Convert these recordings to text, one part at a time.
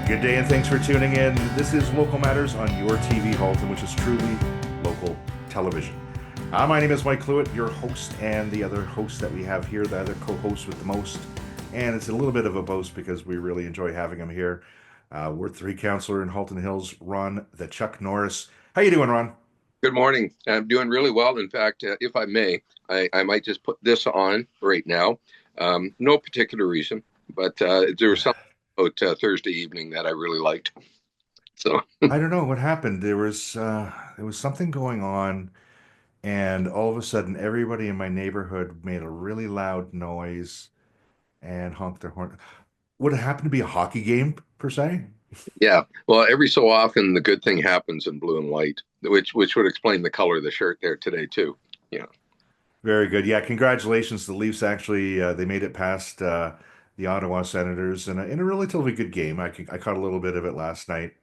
Good day and thanks for tuning in. This is Local Matters on your TV Halton, which is truly local television. My name is Mike Cluett, your host, and the other host that we have here, the other co-host with the most. And it's a little bit of a boast because we really enjoy having him here. Ward 3 Councillor in Halton Hills, Ron the Chuck Norris. How you doing, Ron? Good morning. I'm doing really well. In fact, if I may, I might just put this on right now. No particular reason, but there was something about Thursday evening that I really liked. So, I don't know what happened. There was something going on, and all of a sudden, everybody in my neighborhood made a really loud noise and honked their horn. Would it happen to be a hockey game per se? yeah. Well, every so often, the good thing happens in blue and white, which would explain the color of the shirt there today too. Yeah. Very good. Yeah, congratulations. The Leafs actually they made it past the Ottawa Senators in a relatively good game. I caught a little bit of it last night.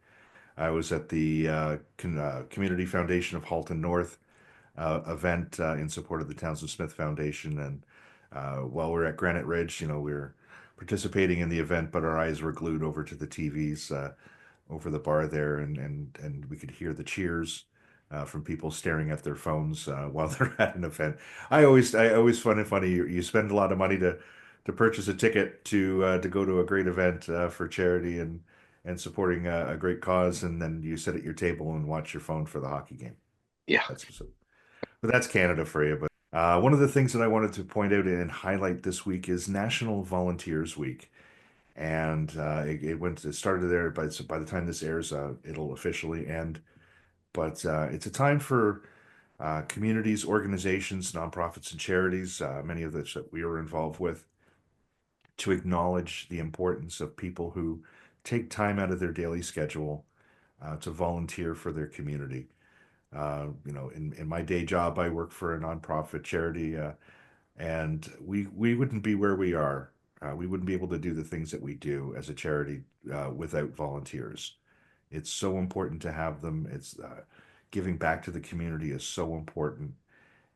I was at the Community Foundation of Halton North event in support of the Townsend Smith Foundation, and while we're at Granite Ridge, we were participating in the event, but our eyes were glued over to the TVs over the bar there, and we could hear the cheers from people staring at their phones while they're at an event. I always find it funny. You spend a lot of money to purchase a ticket to go to a great event for charity and supporting a great cause, and then you sit at your table and watch your phone for the hockey game. Yeah. But that's Canada for you. But one of the things that I wanted to point out and highlight this week is National Volunteers Week. And it started there, but by the time this airs, it'll officially end. But it's a time for communities, organizations, nonprofits, and charities, many of which that we are involved with, to acknowledge the importance of people who take time out of their daily schedule to volunteer for their community. In my day job, I work for a nonprofit charity, and we wouldn't be where we are. We wouldn't be able to do the things that we do as a charity without volunteers. It's so important to have them. It's giving back to the community is so important,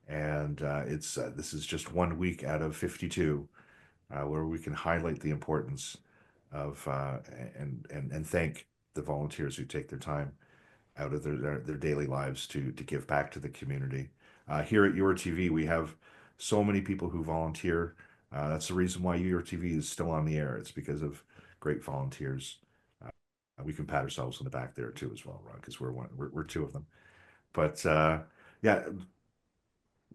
and it's this is just 1 week out of 52 where we can highlight the importance of and thank the volunteers who take their time out of their daily lives to give back to the community. Here at Your TV, we have so many people who volunteer. That's the reason why Your TV is still on the air. It's because of great volunteers. We can pat ourselves on the back there too as well, Ron, because we're two of them. But yeah,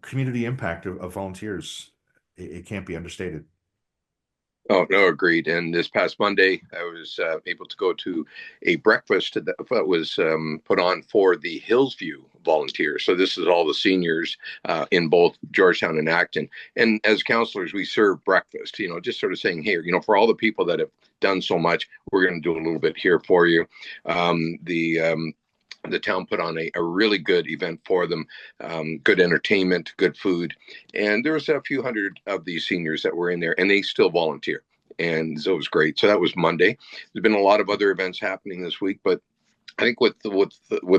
community impact of volunteers, it can't be understated. Oh, no, agreed. And this past Monday, I was able to go to a breakfast that was put on for the Hillsview volunteers. So this is all the seniors in both Georgetown and Acton. And as counselors, we serve breakfast, just sort of saying, hey, for all the people that have done so much, we're going to do a little bit here for you. The town put on a really good event for them, good entertainment, good food. And there was a few hundred of these seniors that were in there, and they still volunteer. And so it was great. So that was Monday. There's been a lot of other events happening this week, but I think with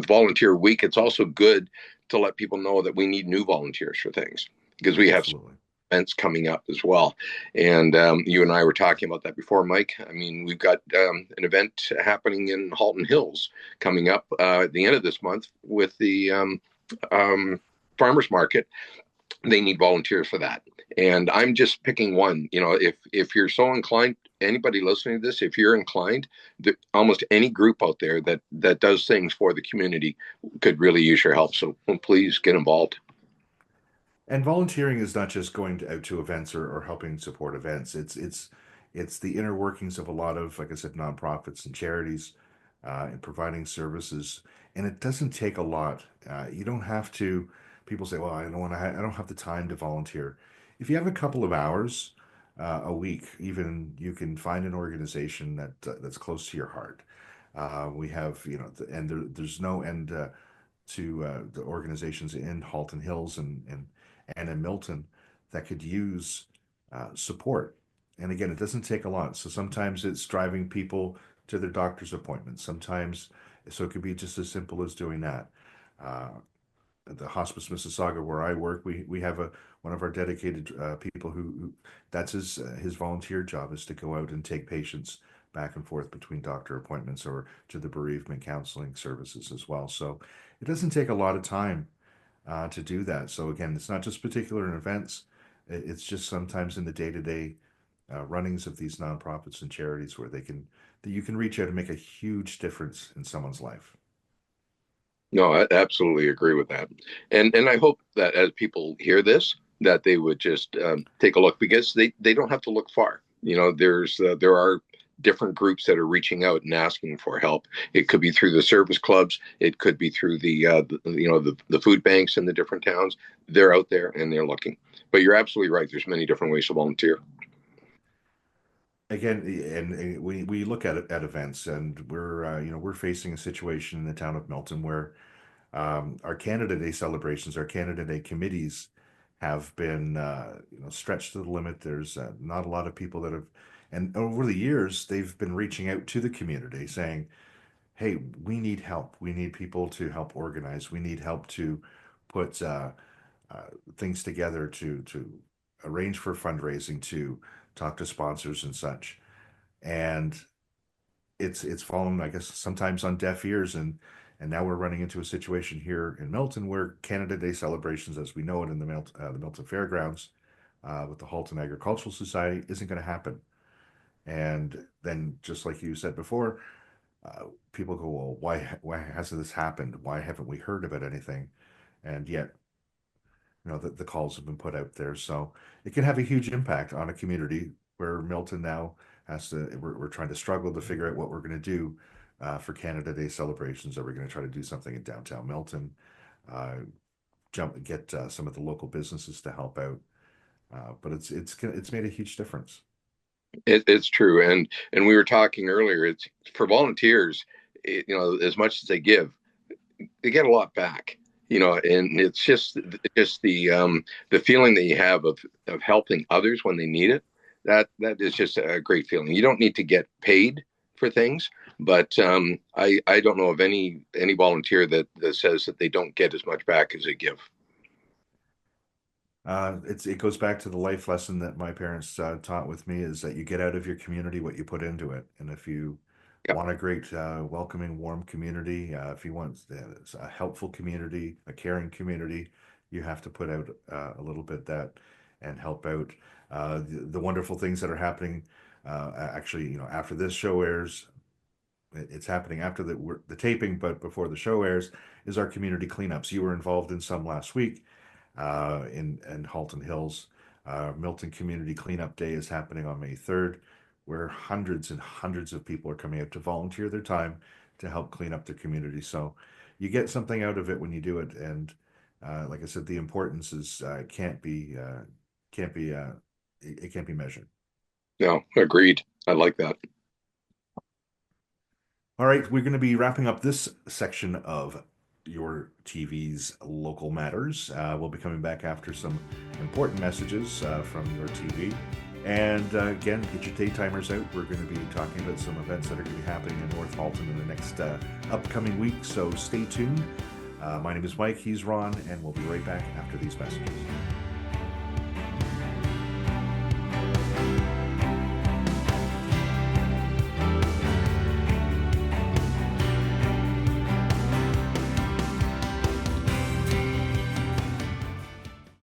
Volunteer Week, it's also good to let people know that we need new volunteers for things because we have Absolutely. events coming up as well. And you and I were talking about that before, Mike. I mean, we've got an event happening in Halton Hills coming up at the end of this month with the um, farmers market. They need volunteers for that. And I'm just picking one. If you're so inclined, anybody listening to this, if you're inclined, almost any group out there that does things for the community could really use your help. So please get involved. And volunteering is not just out to events or helping support events. It's the inner workings of a lot of, like I said, nonprofits and charities, and providing services. And it doesn't take a lot. You don't have to. People say, "Well, I don't want to. I don't have the time to volunteer." If you have a couple of hours a week, even you can find an organization that's close to your heart. We have, and there's no end to the organizations in Halton Hills and in Milton that could use support. And again, it doesn't take a lot. So sometimes it's driving people to their doctor's appointments. Sometimes, so it could be just as simple as doing that. Uh, at the Hospice Mississauga, where I work, we have one of our dedicated people who that's his volunteer job is to go out and take patients back and forth between doctor appointments or to the bereavement counseling services as well. So it doesn't take a lot of time to do that. So again, it's not just particular in events. It's just sometimes in the day-to-day runnings of these nonprofits and charities where that you can reach out and make a huge difference in someone's life. No, I absolutely agree with that. And I hope that as people hear this, that they would just take a look, because they don't have to look far. There are different groups that are reaching out and asking for help. It could be through the service clubs. It could be through the food banks in the different towns. They're out there and they're looking. But you're absolutely right. There's many different ways to volunteer. Again, and we look at events, and we're facing a situation in the town of Milton where our Canada Day celebrations, our Canada Day committees have been stretched to the limit. There's not a lot of people that have, and over the years they've been reaching out to the community saying, "Hey, we need help. We need people to help organize. We need help to put uh, things together to arrange for fundraising, to talk to sponsors and such." And it's fallen, I guess, sometimes on deaf ears, and now we're running into a situation here in Milton where Canada Day celebrations, as we know it in the Milton Fairgrounds, with the Halton Agricultural Society, isn't going to happen. And then, just like you said before, people go, "Well, why hasn't this happened? Why haven't we heard about anything?" And yet, the calls have been put out there, so it can have a huge impact on a community where Milton now we're trying to struggle to figure out what we're going to do for Canada Day celebrations. Are we going to try to do something in downtown Milton? Uh, get some of the local businesses to help out, but it's made a huge difference. It's true, and we were talking earlier. It's for volunteers. As much as they give, they get a lot back. And it's just the feeling that you have of helping others when they need it. That is just a great feeling. You don't need to get paid for things, but I don't know of any volunteer that says that they don't get as much back as they give. It goes back to the life lesson that my parents taught with me, is that you get out of your community what you put into it. And if you Yeah. want a great, welcoming, warm community, if you want a helpful community, a caring community, you have to put out a little bit that and help out. The wonderful things that are happening, actually, after this show airs, it's happening after the taping, but before the show airs, is our community cleanups. You were involved in some last week in Halton Hills. Milton Community Cleanup Day is happening on May 3rd, where hundreds and hundreds of people are coming out to volunteer their time to help clean up their community. So you get something out of it when you do it, and like I said, the importance is can't be it can't be measured. No, agreed. I like that. All right, we're going to be wrapping up this section of your TV's local matters. We'll be coming back after some important messages from your TV. And again, get your daytimers out. We're going to be talking about some events that are going to be happening in North Halton in the next upcoming week. So stay tuned. My name is Mike. He's Ron, and we'll be right back after these messages.